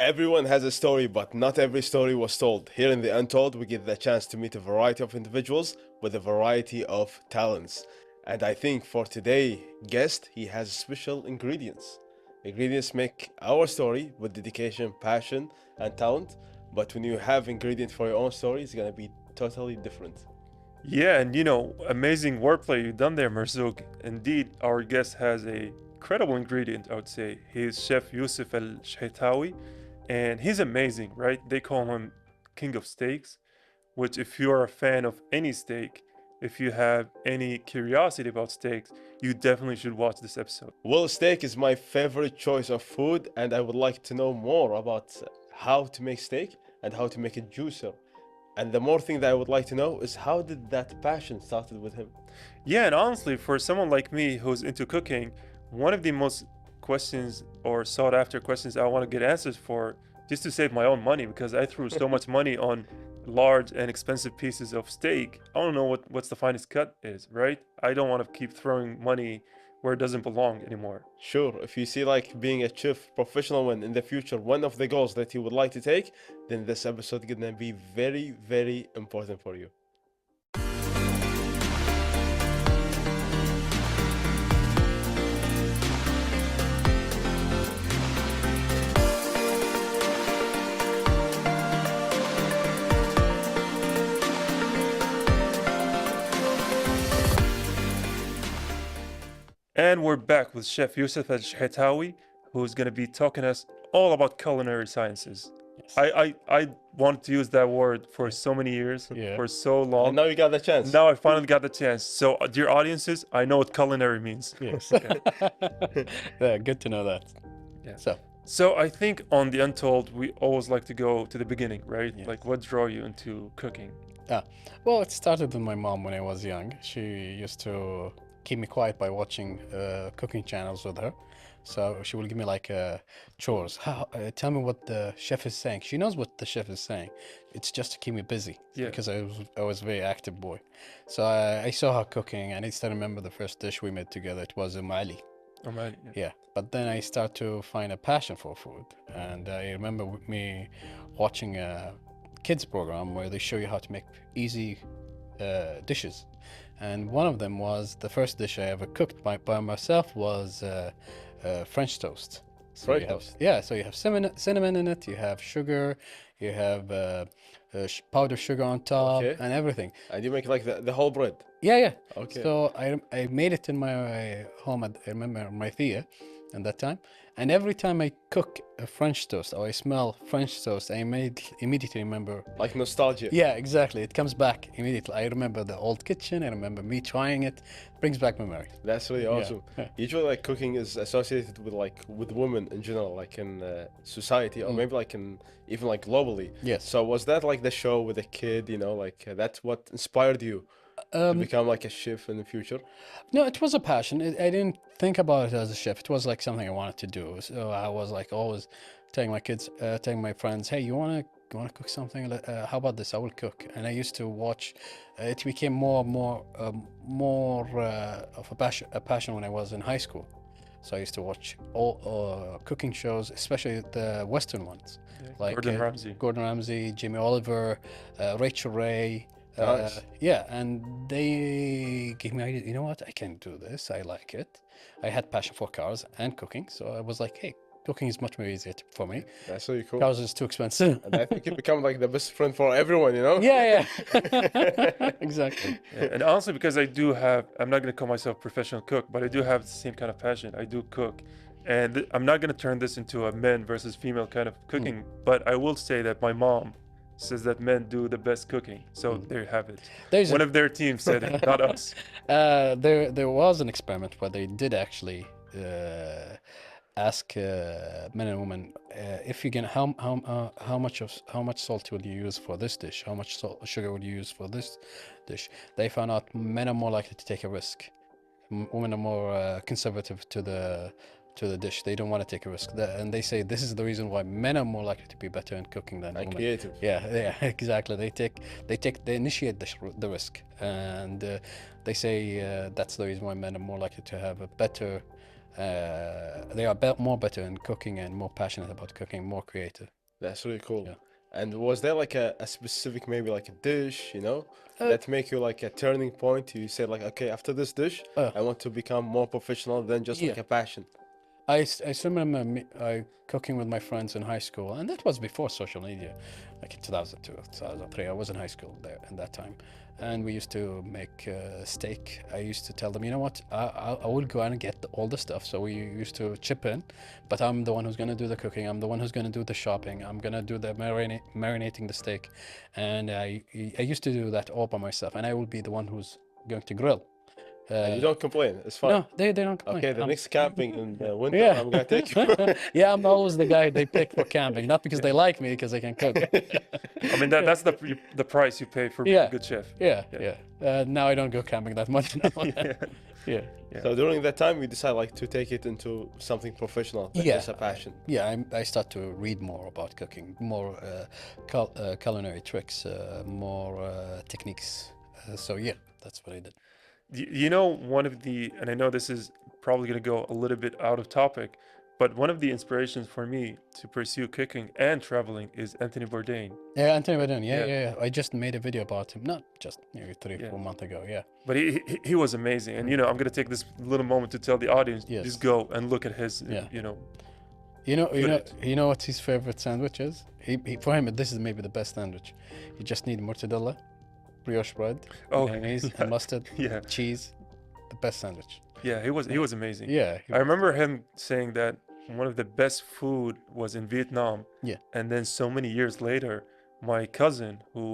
Everyone has a story, but not every story was told. Here in the Untold, we get the chance to meet a variety of individuals with a variety of talents. And I think for today guest, he has special ingredients. Ingredients make our story with dedication, passion, and talent. But when you have ingredients for your own story, it's gonna be totally different. Yeah, and amazing wordplay you've done there, Marzouk. Indeed, our guest has a credible ingredient, I would say. He's Chef Yousef AlShehaitawi, and he's amazing, right? They call him King of Steaks, which if you're a fan of any steak, if you have any curiosity about steaks, you definitely should watch this episode. Well, steak is my favorite choice of food, and I would like to know more about how to make steak and how to make it juicier. And the more thing that I would like to know is how did that passion started with him? Yeah, and honestly, for someone like me who's into cooking, one of the most questions or sought after questions I want to get answers for, just to save my own money, because I threw so much money on large and expensive pieces of steak. I don't know what's the finest cut is, right? I don't want to keep throwing money where it doesn't belong anymore. Sure, if you see like being a chef professional one in the future, one of the goals that you would like to take, then this episode gonna be very, very important for you. And we're back with Chef Yousef AlShehaitawi, who's going to be talking us all about culinary sciences. Yes. I wanted to use that word for so many years, Yeah. for so And long. now you got the chance. Now I finally got the chance. So, dear audiences, I know what culinary means. Yes. Okay. Yeah, good to know that. Yeah. So, So I think on the Untold, we always like to go to the beginning, right? Yes. Like, what drew you into cooking? well, it started with my mom when I was young. She used to keep me quiet by watching cooking channels with her. So she will give me like chores. Tell me what the chef is saying. She knows what the chef is saying. It's just to keep me busy Yeah. because I was a very active boy. So I saw her cooking, and I still remember the first dish we made together. It was mali. Oh man. Yeah, but then I start to find a passion for food, and I remember me watching a kids program where they show you how to make easy dishes, and one of them was the first dish I ever cooked by myself was French toast. So French you have, toast? yeah, so you have cinnamon in it, you have sugar, you have powdered sugar on top, Okay. and everything. And you make like the whole bread. Yeah. Okay. So I made it in my home. I remember my Thea, at that time, and every time I cook a French toast or I smell French toast, I immediately remember. Like nostalgia. Yeah, exactly. It comes back immediately. I remember the old kitchen. I remember me trying it. Brings back memory. That's really awesome. Yeah. Usually, like cooking is associated with women in general, like in society, or maybe like in even like globally. Yes. So was that like the show with a kid? Like that's what inspired you to become like a chef in the future? No, it was a passion. I didn't think about it as a chef. It was like something I wanted to do. So I was like always telling my kids, telling my friends, "Hey, you wanna cook something? How about this? I will cook." And I used to watch. It became more of a passion when I was in high school. So I used to watch all cooking shows, especially the Western ones, Yeah, like Gordon Ramsay. Jamie Oliver, Rachel Ray. Nice. Yeah, and they gave me idea. You know what? I can do this. I like it. I had passion for cars and cooking, so I was like, hey, cooking is much more easier for me. That's really cool. Cars is too expensive. And I think you become like the best friend for everyone, you know? Yeah. Exactly. Yeah, and honestly, because I'm not going to call myself professional cook, but I do have the same kind of passion. I do cook. And I'm not going to turn this into a men versus female kind of cooking, but I will say that my mom says that men do the best cooking. So there you have it. There's One of their team said it, not us. there was an experiment where they did actually ask men and women if you can how much salt will you use for this dish, how much sugar would you use for this dish. They found out men are more likely to take a risk. Women are more conservative to the dish. They don't want to take a risk. And they say this is the reason why men are more likely to be better in cooking than And women. creative. Yeah, exactly. They initiate the risk, and they say that's the reason why men are more likely to have a better They are more better in cooking and more passionate about cooking, more creative. That's really cool. Yeah. And was there like a specific, maybe like a dish, Uh, that make you like a turning point? You say like, okay, after this dish, uh, I want to become more professional than just yeah. like a passion. I still remember cooking with my friends in high school, and that was before social media, like in 2002, 2003. I was in high school there at that time, and we used to make steak. I used to tell them, you know what, I will go and get all the stuff. So we used to chip in, but I'm the one who's gonna do the cooking. I'm the one who's gonna do the shopping. I'm gonna do the marinating the steak, and I used to do that all by myself, and I will be the one who's going to grill. And you don't complain. It's fine. No, they don't complain. Okay, the next camping in the winter, Yeah. I'm gonna take you. Yeah, I'm always the guy they pick for camping, not because they like me, because I can cook. I mean, that's the price you pay for being Yeah. a good chef. Yeah, yeah. Now I don't go camping that much now. Yeah. Yeah. So during that time, you decide like to take it into something professional, than Yeah. just a passion. Yeah, I start to read more about cooking, more culinary tricks, more techniques. So yeah, that's what I did. You know, one of the, and I know this is probably going to go a little bit out of topic, but one of the inspirations for me to pursue cooking and traveling is Anthony Bourdain. Yeah, Anthony Bourdain. Yeah. Yeah. I just made a video about him, not just maybe 3 Yeah. 4 months ago. Yeah. But he was amazing. And, I'm going to take this little moment to tell the audience, Yes. just go and look at his, Yeah. footage. You know what his favorite sandwich is? For him, this is maybe the best sandwich. You just need mortadella, brioche bread, mayonnaise, and mustard, Yeah. cheese. The best sandwich. Yeah, he was amazing. Yeah. I remember him saying that one of the best food was in Vietnam. Yeah. And then so many years later, my cousin who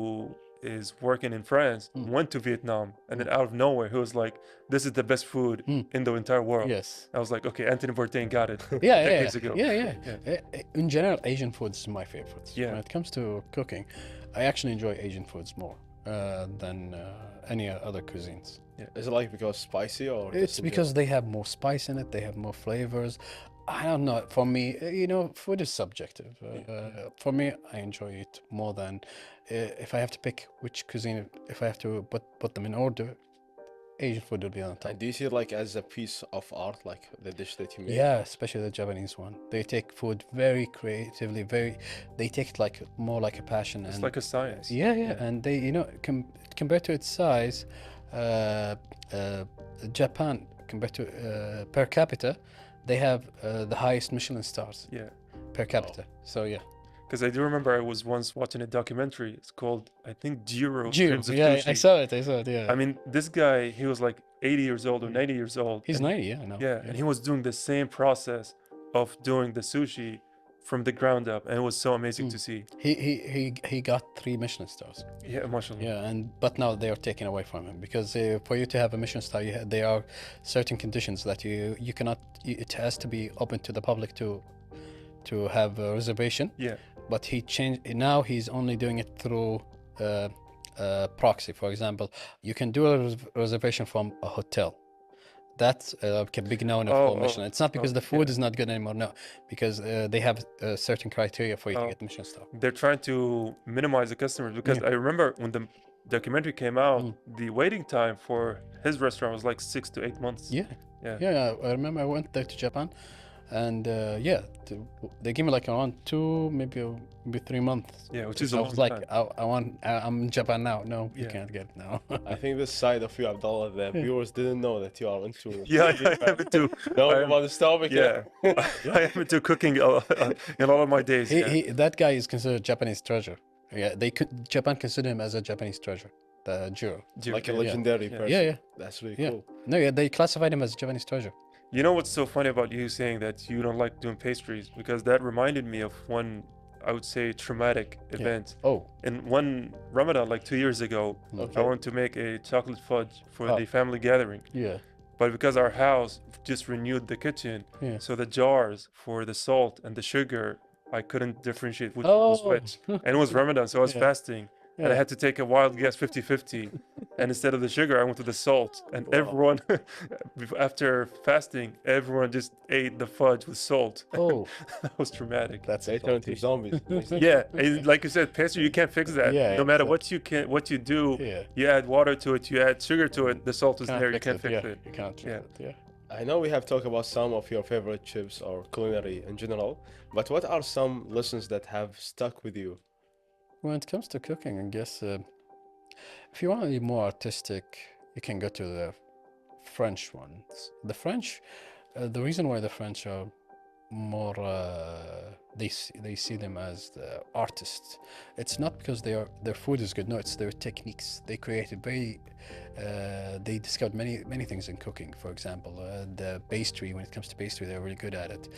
is working in France went to Vietnam, and then out of nowhere he was like, "This is the best food in the entire world." Yes. I was like, "Okay, Anthony Bourdain got it." Yeah, decades ago. yeah. In general, Asian foods is my favorites. Yeah. When it comes to cooking, I actually enjoy Asian foods more than any other cuisines. Is it like because spicy or? just It's in because they have more spice in it. They have more flavors. I don't know. For me, food is subjective. For me, I enjoy it more than if I have to pick which cuisine. If I have to put them in order, Asian food will be on top. And do you see it like as a piece of art, like the dish that you made? Yeah, especially the Japanese one. They take food very creatively. They take it like more like a passion. It's and like a science. yeah. And they, compared to its size, Japan compared to per capita, they have the highest Michelin stars Yeah. per capita. So yeah, Because I do remember I was once watching a documentary. It's called, I think, Jiro. Jiro. Dreams of Yeah, I Sushi. saw it. Yeah, I mean, this guy, he was like 80 years old or 90 years old. he's and 90. Yeah, I know. Yeah, and he was doing the same process of doing the sushi from the ground up, and it was so amazing to see. He got 3 Michelin stars. Yeah, mashallah. Yeah, but now they are taken away from him because for you to have a Michelin star, there are certain conditions that you cannot. It has to be open to the public to have a reservation. Yeah. But he changed. Now he's only doing it through proxy. For example, you can do a reservation from a hotel. That's like a big no-no for Michelin. It's not because the food is not good anymore. No, because they have certain criteria for you to get the Michelin star. They're trying to minimize the customers because I remember when the documentary came out, the waiting time for his restaurant was like 6 to 8 months. Yeah. I remember I went there to Japan, and they gave me like around 2, maybe 3 months. Yeah, which is I a was long like, time. I'm in Japan now. No, you can't get it now. I think this side of you, Abdullah, the viewers didn't know that you are into. Yeah, I am into. Knowing about this topic. Yeah, I am into cooking in all of my days. That guy is considered Japanese treasure. Yeah, Japan consider him as a Japanese treasure. The Jiro. Like a legendary person. Yeah. That's really Yeah. cool. No, yeah, they classified him as Japanese treasure. You know what's so funny about you saying that you don't like doing pastries? Because that reminded me of one, I would say, traumatic event. Oh. In one Ramadan, like 2 years ago, Okay. I wanted to make a chocolate fudge for the family gathering. Yeah. But because our house just renewed the kitchen, so the jars for the salt and the sugar, I couldn't differentiate which was which. And it was Ramadan, so I was fasting. And I had to take a wild guess 50-50. And instead of the sugar, I went to the salt. And everyone, after fasting, everyone just ate the fudge with salt. Oh. That was traumatic. That's They turn into zombies. Yeah, and like you said, pastry, you can't fix that. Yeah, no matter exactly. what you do, Yeah. you add water to it, you add sugar to it, the salt is there, you can't fix it. You can't fix it. Yeah. I know we have talked about some of your favorite chips or culinary in general, but what are some lessons that have stuck with you? When it comes to cooking, I guess if you want to be more artistic, you can go to the French ones. The reason why the French are more they see them as the artists. It's not because their food is good. No, it's their techniques. They created they discovered many things in cooking. For example, the pastry. When it comes to pastry, they're really good at it.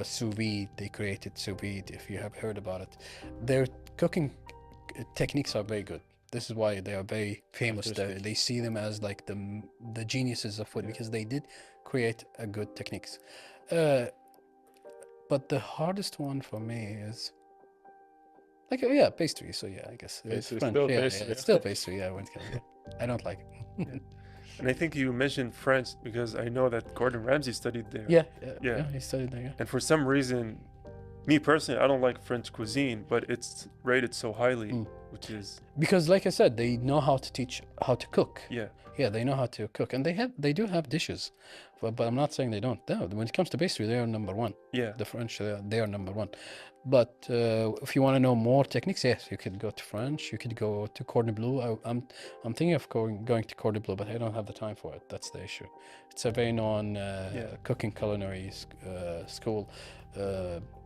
Sous vide. They created sous vide. If you have heard about it, their cooking techniques are very good. This is why they are very famous. They see them as like the geniuses of food because they did create a good techniques. But the hardest one for me is like yeah, pastry. So yeah, I guess it's Pastry, French. still Yeah, pastry. it's still pastry. Yeah, when it comes I don't like it. And I think you mentioned France because I know that Gordon Ramsay studied there. Yeah, Yeah. he studied there. Yeah. And for some reason, me personally, I don't like French cuisine, but it's rated so highly, which is Because like I said, they know how to teach how to cook. yeah. Yeah, they know how to cook, and they do have dishes, but I'm not saying they don't. No, when it comes to pastry, they are number one. Yeah. The French, they are number one. But if you want to know more techniques, yes, you could go to French. You could go to Cordon Bleu. I'm thinking of going to Cordon Bleu, but I don't have the time for it. That's the issue. It's a very known cooking culinary school,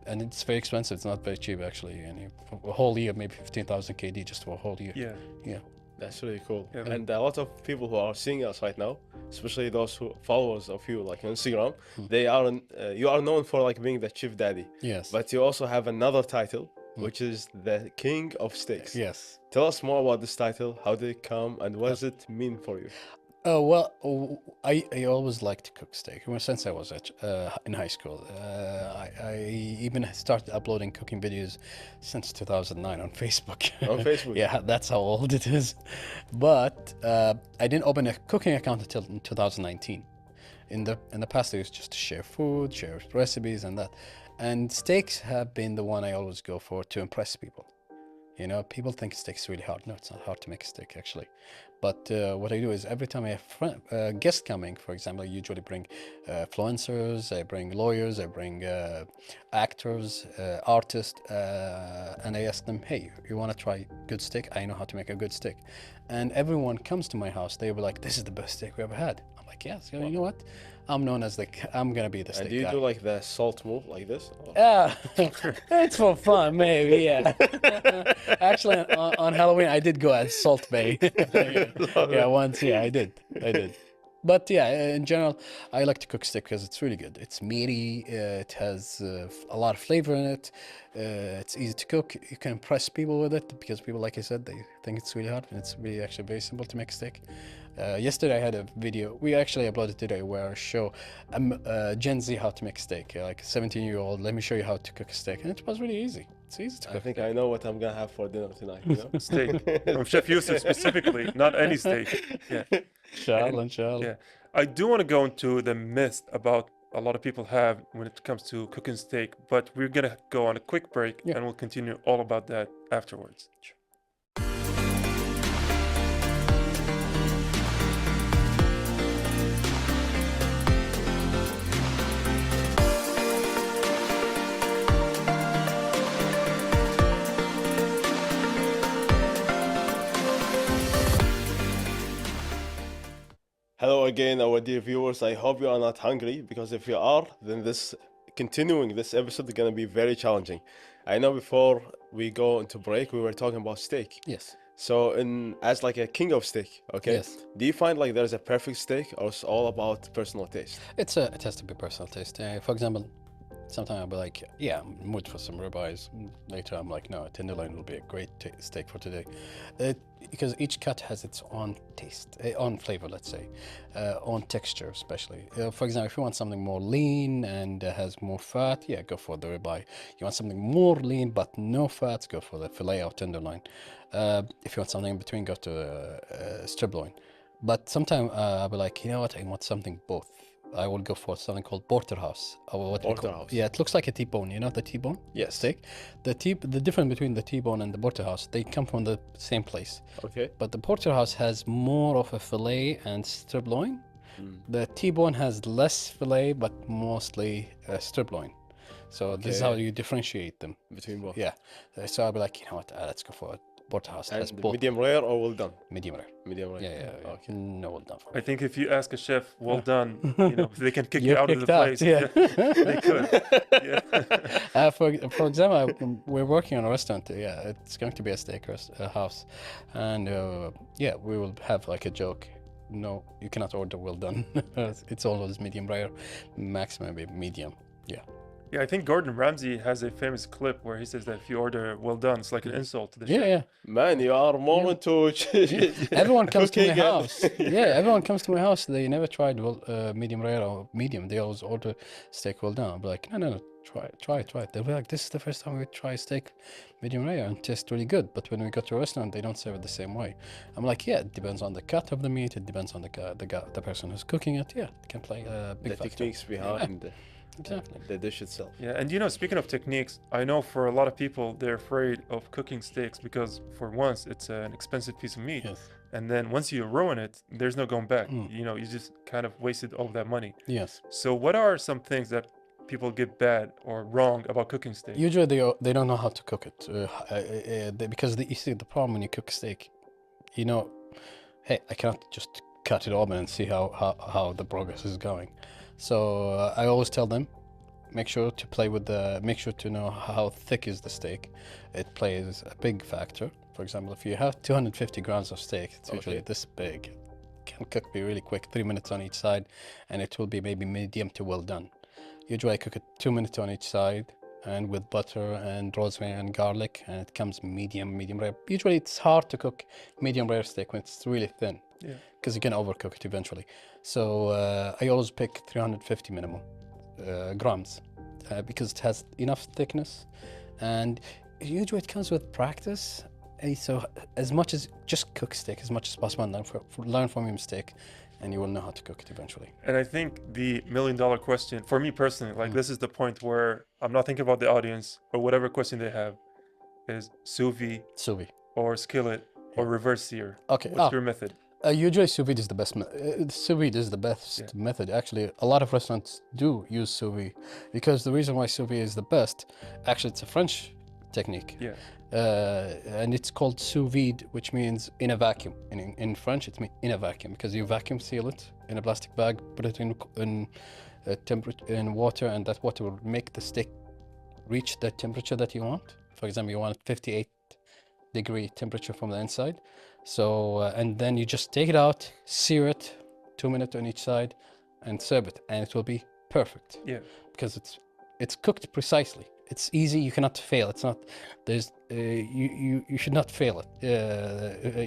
and it's very expensive. It's not very cheap actually. And for a whole year, maybe 15,000 KD just for a whole year. Yeah. Yeah. That's really cool. Yeah, And a lot of people who are seeing us right now, especially those who followers of you like on Instagram, they are you are known for like being the chief daddy. Yes. But you also have another title, which is the king of steaks. Yes. Tell us more about this title. How did it come, and what does it mean for you? Oh well, I always liked to cook steak since I was in high school. I even started uploading cooking videos since 2009 on Facebook. On Facebook? Yeah, that's how old it is. But I didn't open a cooking account until in 2019. In the past, I used just to share food, share recipes, and that. And steaks have been the one I always go for to impress people. You know, people think steak is really hard. No, it's not hard to make a steak actually. But what I do is every time I have guests coming, for example, I usually bring influencers, I bring lawyers, I bring actors, artists, and I ask them, hey, you want to try good steak? I know how to make a good steak. And everyone comes to my house, they'll be like, this is the best steak we ever had. I'm like, yes, you know what? I'm known as I'm going to be the steak And do you guy. do like the salt move like this? Or- Yeah, it's for fun, maybe. Yeah. Actually, on Halloween, I did go at Salt Bay. Yeah, once. Yeah, I did. But yeah, in general, I like to cook steak because it's really good. It's meaty. It has a lot of flavor in it. It's easy to cook. You can impress people with it because people, like I said, they think it's really hard, and it's really actually very simple to make a steak. Yesterday I had a video we actually uploaded today where I show Gen Z how to make a steak. Like a 17-year-old, let me show you how to cook a steak, and it was really easy. It's easy to I cook. think I know what I'm gonna have for dinner tonight. You know? Steak from Chef Yousef specifically, not any steak. Yeah. Inshallah. Yeah. I do want to go into the myth about a lot of people have when it comes to cooking steak, but we're gonna go on a quick break and we'll continue all about that afterwards. Hello again, our dear viewers. I hope you are not hungry because if you are, then continuing this episode is gonna be very challenging. I know before we go into break, we were talking about steak. Yes. So, as like a king of steak, okay? Yes. Do you find like there's a perfect steak, or it's all about personal taste? It has to be personal taste. For example, sometimes I'll be like, yeah, I'm in the mood for some ribeyes. Later, I'm like, no, a tenderloin will be a great steak for today. Because each cut has its own taste, own flavor, let's say, own texture, especially. For example, if you want something more lean and has more fat, yeah, go for the ribeye. You want something more lean but no fat, go for the filet or tenderloin. If you want something in between, go to strip loin. But sometimes I'll be like, you know what, I want something both. I will go for something called porterhouse. Or what we call- Porterhouse. Yeah, it looks like a T-bone. You know the T-bone? Yes. Steak. The difference between the T-bone and the porterhouse, they come from the same place. Okay. But the porterhouse has more of a fillet and strip loin, The T-bone has less fillet, but mostly strip loin. So this is how Okay. you differentiate them. Between both. Yeah. So I'll be like, you know what? Let's go for it. Porterhouse has And both medium rare or well done? medium rare. Medium rare. Yeah. Okay. No, well done for I me. think if you ask a chef, well done, they can kick you You're out of the kicked out, place. yeah. They could. Yeah. For example, we're working on a restaurant. Yeah, it's going to be a steak house, and yeah, we will have like a joke. No, you cannot order well done. It's always medium rare, maximum be medium. Yeah. Yeah, I think Gordon Ramsay has a famous clip where he says that if you order well done, it's like an insult to the chef. Yeah. Man, you are more into Everyone comes to my cooking and- house. Yeah, everyone comes to my house. They never tried medium rare or medium. They always order steak well done. I'm like, no, try it. They'll be like, this is the first time we try steak medium rare and it tastes really good. But when we go to a restaurant, they don't serve it the same way. I'm like, yeah, it depends on the cut of the meat. It depends on the person who's cooking it. Yeah, it can play a big the factor. techniques behind Exactly. the dish itself. Yeah, and speaking of techniques, I know for a lot of people, they're afraid of cooking steaks because, for once, it's an expensive piece of meat. Yes. And then once you ruin it, there's no going back. Mm. You just kind of wasted all that money. Yes. So, what are some things that people get bad or wrong about cooking steak? Usually they don't know how to cook it because you see the problem when you cook steak, hey, I cannot just cut it open and see how the progress is going. So I always tell them, make sure to know how thick is the steak. It plays a big factor. For example, if you have 250 grams of steak, it's usually this big. It can cook be really quick, 3 minutes on each side, and it will be maybe medium to well done. Usually I cook it 2 minutes on each side and with butter and rosemary and garlic, and it comes medium rare. Usually it's hard to cook medium rare steak when it's really thin. Yeah. Because you can overcook it eventually. So I always pick 350 minimum grams because it has enough thickness, and usually it comes with practice. So as much as just cook steak as much as possible and learn from your mistake, and you will know how to cook it eventually. And I think the $1,000,000 question, for me personally, this is the point where I'm not thinking about the audience or whatever question they have, is sous vide or skillet or reverse sear. Okay. What's your method? Usually sous vide is the best. Sous vide is the best method. Actually, a lot of restaurants do use sous vide because the reason why sous vide is the best, actually, it's a French technique. Yeah. And it's called sous vide, which means in a vacuum. In French, it means in a vacuum because you vacuum seal it in a plastic bag, put it in water, and that water will make the steak reach the temperature that you want. For example, you want 58-degree temperature from the inside. So, and then you just take it out, sear it, 2 minutes on each side, and serve it, and it will be perfect. Yeah. Because it's cooked precisely. It's easy. You cannot fail. It's not. There's. You should not fail it.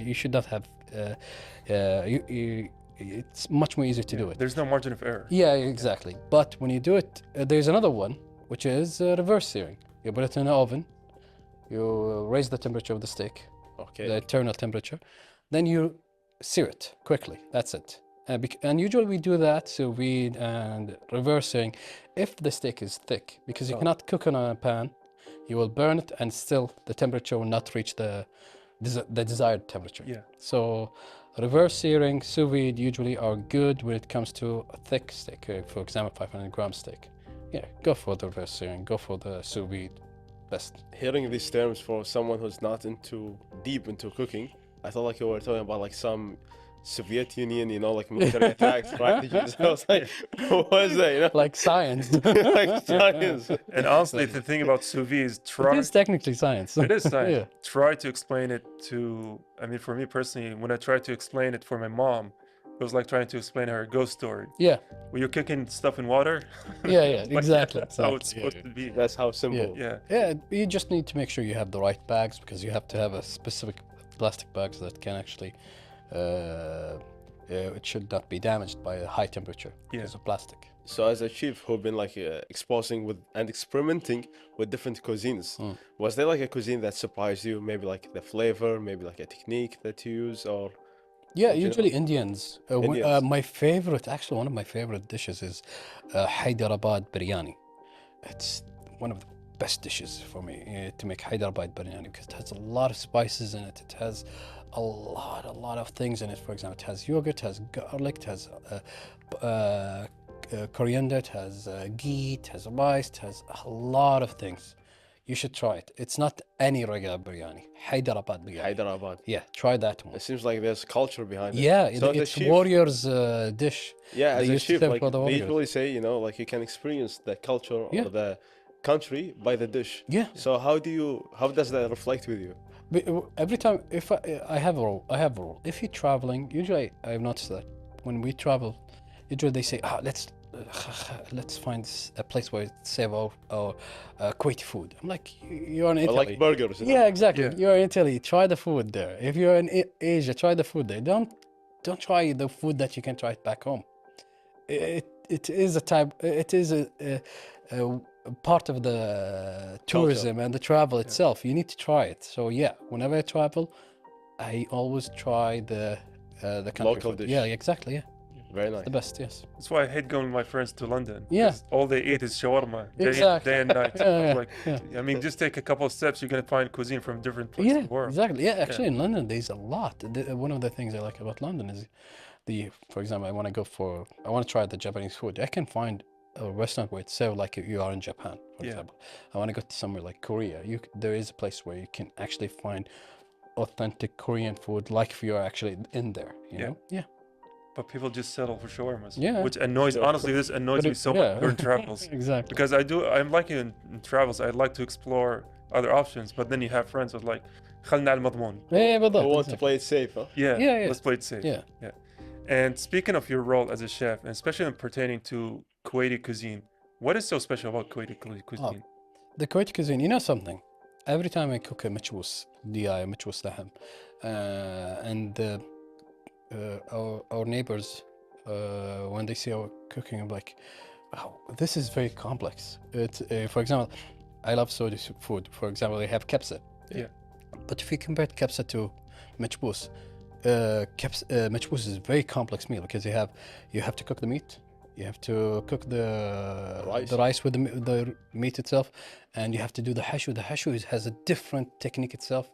You should not have. It's much more easier to do it. There's no margin of error. Yeah, exactly. But when you do it, there's another one, which is reverse searing. You put it in an oven. You raise the temperature of the steak. Okay. The internal temperature, then you sear it quickly. That's it. And usually we do that sous vide and reverse searing if the steak is thick, because you cannot cook on a pan. You will burn it, and still the temperature will not reach the desired temperature. Yeah. So reverse searing, sous vide usually are good when it comes to a thick steak. For example, 500-gram steak. Yeah, go for the reverse searing. Go for the sous vide. Best. Hearing these terms for someone who's not deep into cooking, I thought like you were talking about like some Soviet Union, like military attack strategies. I was like, what is that? Like science. Like science. And honestly, the thing about sous vide is It is technically science. It is science. Yeah. Try to explain it for me personally, when I tried to explain it for my mom, it was like trying to explain her a ghost story. Yeah. When you're cooking stuff in water. Yeah, exactly. That's how it's supposed to be. That's how simple. Yeah. You just need to make sure you have the right bags, because you have to have a specific plastic bags that can actually, it should not be damaged by a high temperature because of plastic. So as a chef who've been like exposing with and experimenting with different cuisines, was there like a cuisine that surprised you? Maybe like the flavor, maybe like a technique that you use, or? Yeah, usually Indians. Indians. My favorite, actually one of my favorite dishes is Hyderabad biryani. It's one of the best dishes for me to make Hyderabad biryani, because it has a lot of spices in it. It has a lot of things in it. For example, it has yogurt, it has garlic, it has coriander, it has ghee, it has rice, it has a lot of things. You should try it. It's not any regular biryani. Hyderabad biryani. Hyderabad. Yeah, try that one. It seems like there's culture behind it. Yeah, So as a it's chef, warriors' dish. yeah, They as a used to chef, serve like for the they warriors. usually say, like you can experience the culture Yeah. or the country by the dish. Yeah. So how does that reflect with you? Every time, if I have a rule, If you're traveling, usually I've noticed that when we travel, usually they say, let's find a place where it's serve our Kuwaiti food. I'm like, you're in Or Italy. like burgers. Yeah, exactly. Yeah. You're in Italy. Try the food there. If you're in Asia, try the food there. Don't try the food that you can try it back home. It is a type. It is a part of the tourism and the travel itself. You need to try it. So yeah, whenever I travel, I always try the country Local food. dish. Yeah, exactly. Yeah, Very nice. the best. Yes. That's why I hate going with my friends to London. Yeah. 'Cause all they eat is shawarma Exactly. day and night. Yeah, Like, I mean, just take a couple of steps, you're gonna find cuisine from different places Yeah, in the world. exactly. Yeah, actually, in London, there's a lot. One of the things I like about London is for example, I want to try the Japanese food. I can find a restaurant where it's served like you are in Japan, for Yeah. example. I want to go to somewhere like Korea. There is a place where you can actually find authentic Korean food, like if you're actually in there. You Yeah. know? Yeah. But people just settle for shawarmas. Yeah. Which annoys, honestly, this annoys me so much during travels. Exactly. Because I'm like in travels, I like to explore other options, but then you have friends with like, خلنا على المضمون. Yeah, but We want to play it safe, huh? Yeah, Yeah. let's play it safe. Yeah. And speaking of your role as a chef, and especially pertaining to Kuwaiti cuisine, what is so special about Kuwaiti cuisine? The Kuwaiti cuisine, you know something? Every time I cook a مشووس, مشووس لحم, and our neighbors, when they see our cooking, I'm like, wow, this is very complex. It's for example, I love Saudi food. For example, they have kebsa. Yeah. But if you compare kebsa to مشووس, مشووس is a very complex meal because you have to cook the meat, you have to cook the rice with the meat itself, and you have to do the hashu. The hashu has a different technique itself,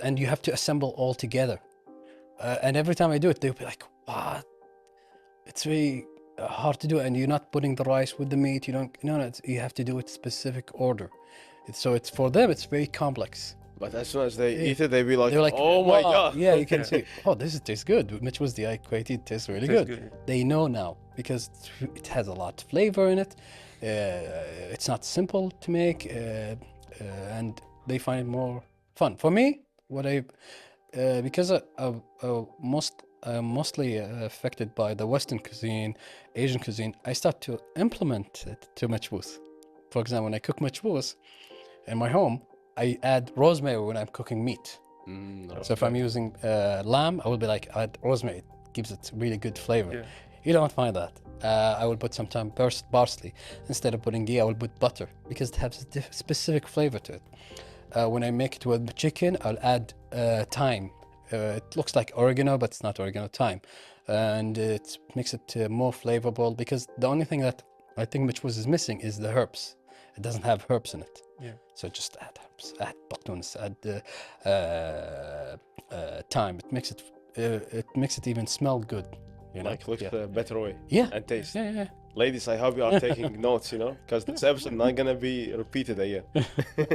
and you have to assemble all together. And every time I do it, they'll be like, "What? It's very hard to do, and you're not putting the rice with the meat. You don't. No, you have to do it specific order. So it's for them. It's very complex." But as soon as they eat it, they be like, They're like, "Oh my "Wow." god!" Yeah, you can see. Oh, this tastes good. Which was the Kuwaiti? It tastes really Tastes good. good. They know now because it has a lot of flavor in it. It's not simple to make, and they find it more fun. For me, because I'm mostly affected by the Western cuisine, Asian cuisine, I start to implement it to machbous. For example, when I cook machbous in my home, I add rosemary when I'm cooking meat. So if I'm using lamb, I will be like, add rosemary. It gives it really good flavor. Yeah. You don't find that. I will put sometimes parsley. Instead of putting ghee, I will put butter because it has a specific flavor to it. When I make it with chicken, I'll add thyme. It looks like oregano, but it's not oregano, thyme. And it makes it more flavorful because the only thing that I think machbous is missing is the herbs. It doesn't have herbs in it. Yeah. So just add herbs, add baqtunis, add thyme. It makes it even smell good. You know? Like looks a better way. Yeah. And taste. Yeah. Ladies, I hope you are taking notes, because this episode not gonna be repeated again.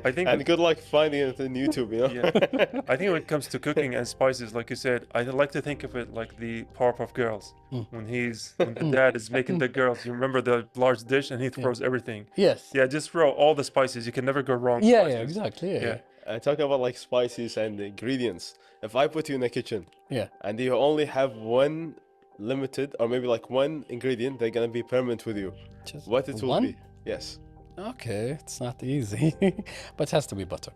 I think And good luck finding it on YouTube, Yeah. I think when it comes to cooking and spices, like you said, I like to think of it like the Powerpuff Girls. When the dad is making the girls, you remember the large dish and he throws everything. Yes. Yeah, just throw all the spices. You can never go wrong. with Yeah, spices. exactly. Yeah. Talk about like spices and ingredients. If I put you in a kitchen Yeah. and you only have one limited or maybe like one ingredient, they're gonna be permanent with you. Just What it will one? be? Yes, Okay, it's not easy, but it has to be butter.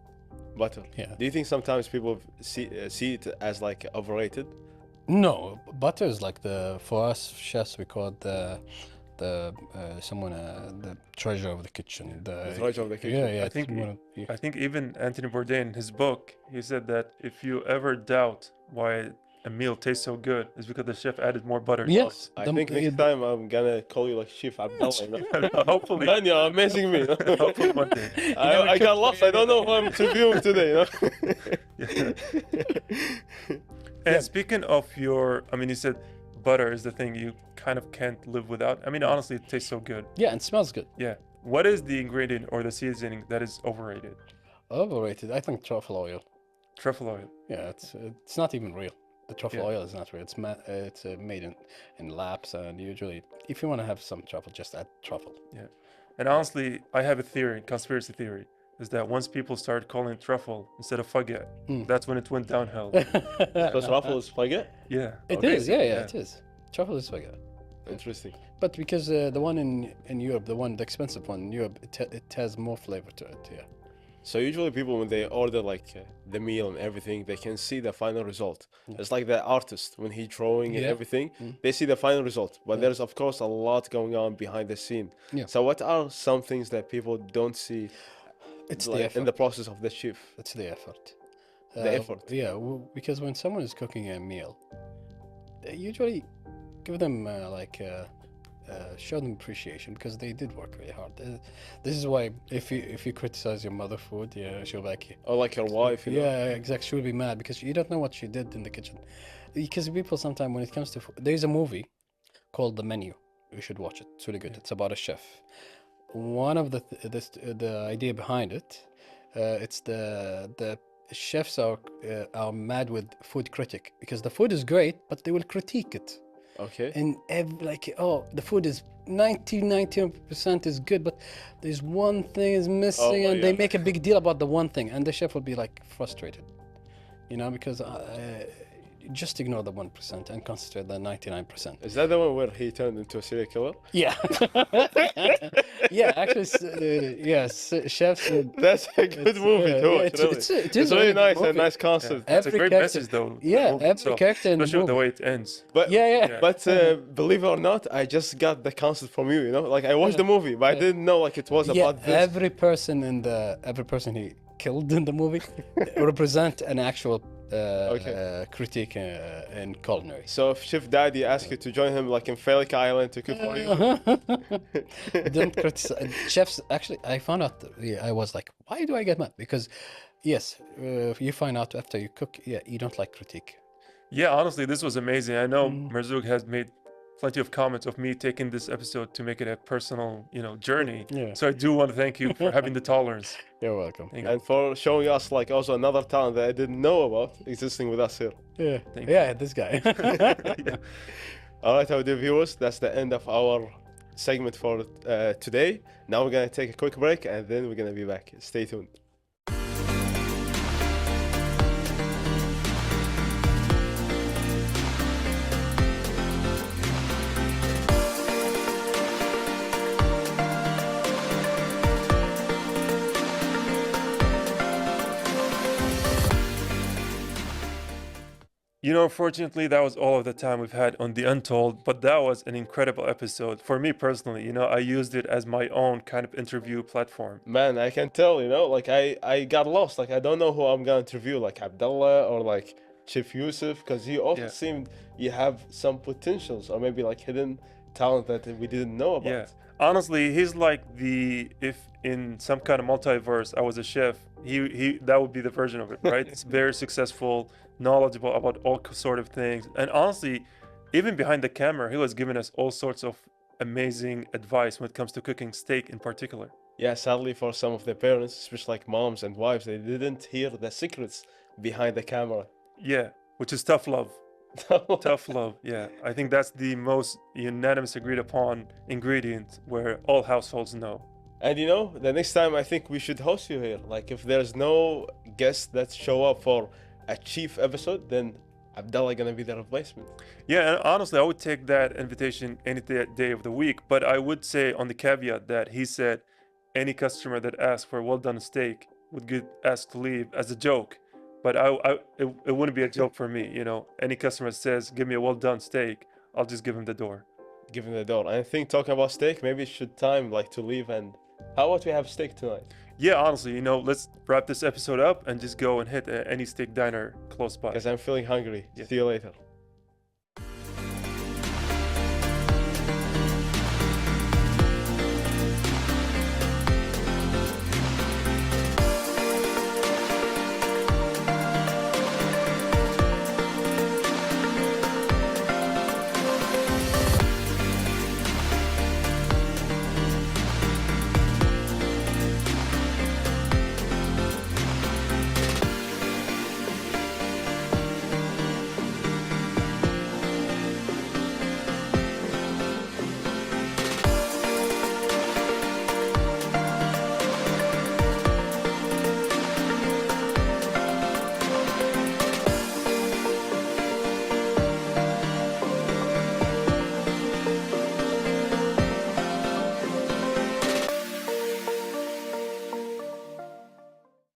butter. Yeah. Do you think sometimes people see it as like overrated? No, butter is like for us chefs we call it the treasure of the kitchen. The treasure of the kitchen. Yeah, yeah. I think it's one of- yeah. I think even Anthony Bourdain in his book, he said that if you ever doubt why a meal tastes so good, it's because the chef added more butter. Yes. I think next time I'm gonna call you like Chef Abdullah. Hopefully, Man, you're amazing me. hopefully one day. I got lost. I don't know who I'm interviewing today. And Yeah. speaking of your, I mean, you said butter is the thing you kind of can't live without. I mean, honestly, it tastes so good. Yeah, and smells good. Yeah. What is the ingredient or the seasoning that is overrated? Overrated. I think truffle oil. Truffle oil. Yeah, it's not even real. The truffle Yeah. oil is not real. It's made in labs, and usually, if you want to have some truffle, just add truffle. Yeah. And honestly, I have a theory, conspiracy theory, is that once people started calling it truffle instead of faggot, Mm. that's when it went downhill. So truffle is spaghetti? Yeah. It Okay. is, yeah, it is. Truffle is spaghetti. Interesting. But because the one in Europe, the expensive one in Europe, it has more flavor to it. Yeah. So usually people when they order like the meal and everything, they can see the final result. Yeah. It's like the artist when he drawing and Yeah. everything, Mm. they see the final result. But Yeah. there's of course a lot going on behind the scene. Yeah. So what are some things that people don't see It's the like, effort. in the process of the chef? It's the effort. The effort. Yeah, because when someone is cooking a meal, they usually give them show them appreciation because they did work really hard. This is why if you criticize your mother food, yeah, she'll be like, Or like your wife, you know? yeah, exactly. She'll be mad because you don't know what she did in the kitchen. Because people sometimes when it comes to food, there's a movie called The Menu. You should watch it. It's really good. It's about a chef. One of the idea behind it, it's the chefs are mad with food critic because the food is great, but they will critique it. Okay. And oh, the food is 90% is good, but there's one thing is missing, and they yeah. make a big deal about the one thing, and the chef will be like frustrated, because just ignore the 1% and concentrate the 99%. Is that the one where he turned into a serial killer? Yeah, yeah. Actually, yes, chefs. That's a good movie to watch, really. It is It's really a nice movie. and nice concept. It's a Every great character- message, though. the Yeah, movie every itself, character in the especially the movie. way it ends. But Yeah. But believe it or not, I just got the concept from you. You know, like I watched the movie, but I didn't know like it was Yeah, about this. every person he killed in the movie represent an actual critique in culinary. So if Chef Daddy asked you to join him like in Phallic Island to cook for you, Don't criticize chefs. Actually, I found out. Yeah, I was like, why do I get mad? Because, yes, you find out after you cook. Yeah, you don't like critique. Yeah, honestly, this was amazing. I know Mm. Marzouk has made plenty of comments of me taking this episode to make it a personal, journey. Yeah. So I do want to thank you for having the tolerance. You're welcome. Thank you. and for showing us like also another talent that I didn't know about existing with us here. Yeah, Thank yeah, this guy. Yeah. All right, our dear viewers, that's the end of our segment for today. Now we're gonna take a quick break and then we're gonna be back. Stay tuned. Unfortunately, that was all of the time we've had on The Untold, but that was an incredible episode. For me personally, I used it as my own kind of interview platform. Man, I can tell, like I got lost. Like I don't know who I'm gonna interview, like Abdullah or like Chef Yousef, because you also Yeah. seemed you have some potentials or maybe like hidden talent that we didn't know about. Yeah. Honestly, he's like if in some kind of multiverse I was a chef, he that would be the version of it, right? It's very successful, knowledgeable about all sort of things. And honestly, even behind the camera, he was giving us all sorts of amazing advice when it comes to cooking steak in particular. Yeah, sadly for some of the parents, especially like moms and wives, they didn't hear the secrets behind the camera. Yeah, which is tough love. Tough love. Yeah. I think that's the most unanimous agreed upon ingredient where all households know. And the next time I think we should host you here. Like if there's no guests that show up for a chief episode, then Abdullah gonna be the replacement. Yeah, and honestly, I would take that invitation any day of the week. But I would say on the caveat that he said any customer that asks for a well done steak would get asked to leave as a joke. But it wouldn't be a joke for me. Any customer says, give me a well done steak, I'll just give him the door. Give him the door. And I think talking about steak, maybe it should time like to leave. And how about we have steak tonight? Yeah, honestly, let's wrap this episode up and just go and hit any steak diner close by. Because I'm feeling hungry. Yeah. See you later.